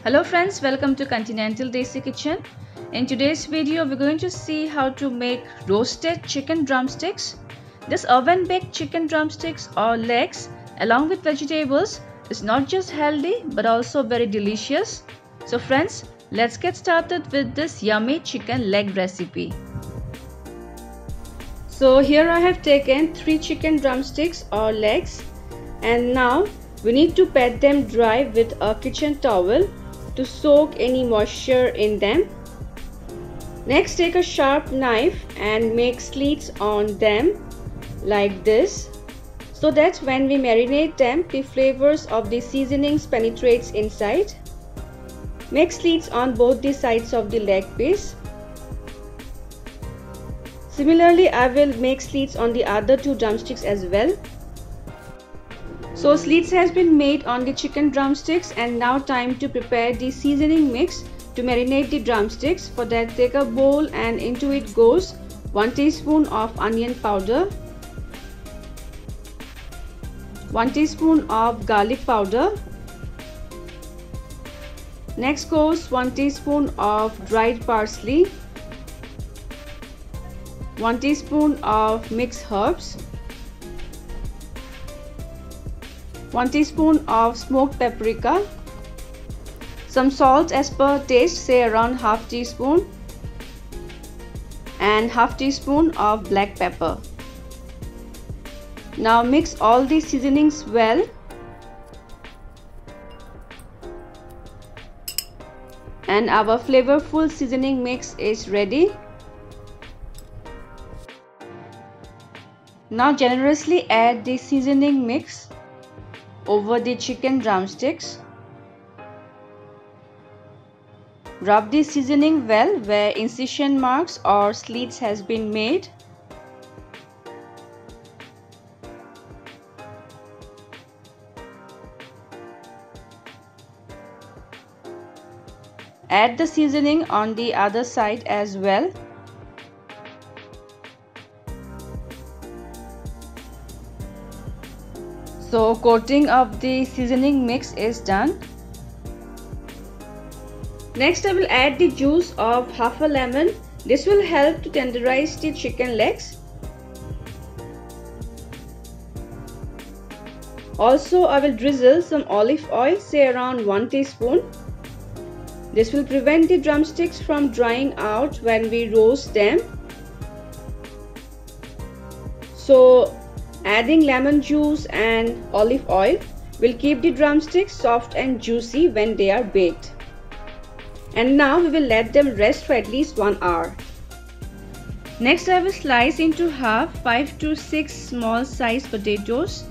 Hello friends, welcome to Continental Desi Kitchen. In today's video, we're going to see how to make roasted chicken drumsticks. This oven baked chicken drumsticks or legs along with vegetables is not just healthy but also very delicious. So friends, let's get started with this yummy chicken leg recipe. So here I have taken 3 chicken drumsticks or legs, and now we need to pat them dry with a kitchen towel to soak any moisture in them. Next, take a sharp knife and make slits on them like this, so that when we marinate them, the flavors of the seasonings penetrates inside. Make slits on both the sides of the leg piece. Similarly, I will make slits on the other 2 drumsticks as well. So slits has been made on the chicken drumsticks, and now time to prepare the seasoning mix to marinate the drumsticks. For that, take a bowl and into it goes 1 teaspoon of onion powder, 1 teaspoon of garlic powder. Next goes 1 teaspoon of dried parsley, 1 teaspoon of mixed herbs, 1 teaspoon of smoked paprika, some salt as per taste, say around ½ teaspoon, and ½ teaspoon of black pepper. Now mix all the seasonings well, and our flavorful seasoning mix is ready. Now generously add the seasoning mix over the chicken drumsticks. Rub the seasoning well where incision marks or slits has been made. Add the seasoning on the other side as well. So coating of the seasoning mix is done. Next, I will add the juice of half a lemon. This will help to tenderize the chicken legs. Also, I will drizzle some olive oil, say around 1 teaspoon. This will prevent the drumsticks from drying out when we roast them. So adding lemon juice and olive oil will keep the drumsticks soft and juicy when they are baked. And now we will let them rest for at least 1 hour. Next, I will slice into half 5 to 6 small sized potatoes.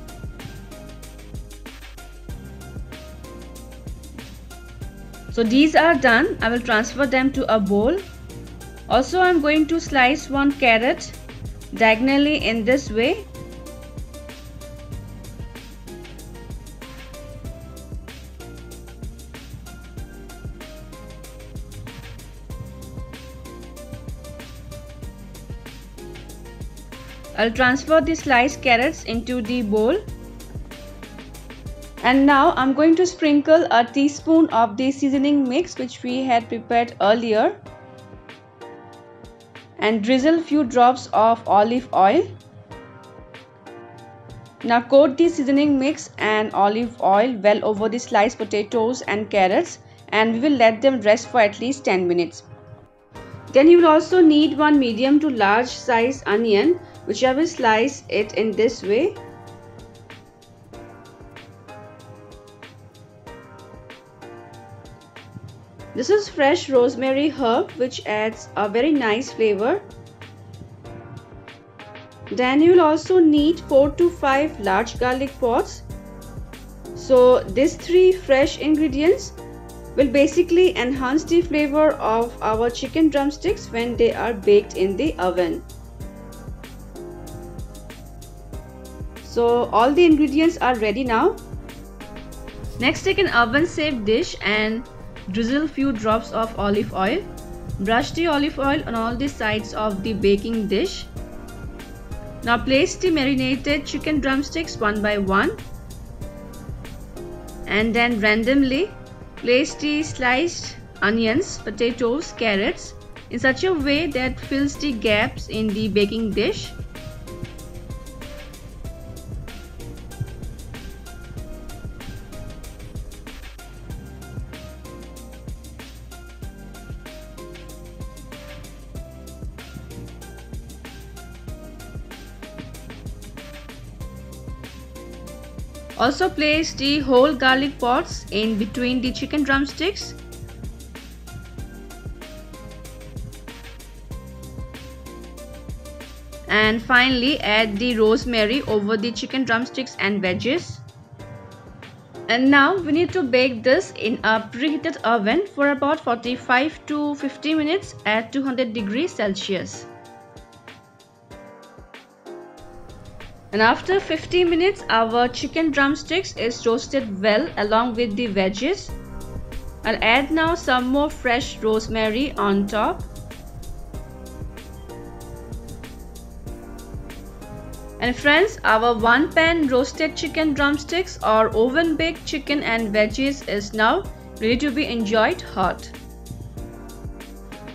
So these are done. I will transfer them to a bowl. Also, I am going to slice 1 carrot diagonally in this way. I'll transfer the sliced carrots into the bowl. And now I'm going to sprinkle a teaspoon of the seasoning mix which we had prepared earlier, and drizzle few drops of olive oil. Now coat the seasoning mix and olive oil well over the sliced potatoes and carrots, and we will let them rest for at least 10 minutes. Then you will also need 1 medium to large size onion, which I will slice it in this way. This is fresh rosemary herb which adds a very nice flavor. Then you will also need 4 to 5 large garlic pods. So these 3 fresh ingredients will basically enhance the flavor of our chicken drumsticks when they are baked in the oven. So all the ingredients are ready now. Next, take an oven safe dish and drizzle few drops of olive oil. Brush the olive oil on all the sides of the baking dish. Now place the marinated chicken drumsticks one by one, and then randomly Place the sliced onions, potatoes, carrots in such a way that fills the gaps in the baking dish. Also place the whole garlic pods in between the chicken drumsticks. And finally add the rosemary over the chicken drumsticks and veggies. And now we need to bake this in a preheated oven for about 45 to 50 minutes at 200 degrees Celsius. And after 50 minutes, our chicken drumsticks is roasted well along with the veggies. I'll add now some more fresh rosemary on top. And friends, our one pan roasted chicken drumsticks or oven baked chicken and veggies is now ready to be enjoyed hot.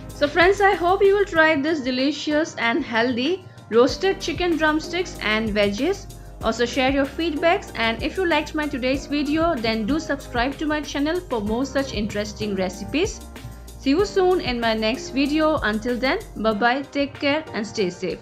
So friends, I hope you will try this delicious and healthy roasted chicken drumsticks and veggies. Also share your feedbacks, and if you liked my today's video, then do subscribe to my channel for more such interesting recipes. See you soon in my next video. Until then, bye bye, take care and stay safe.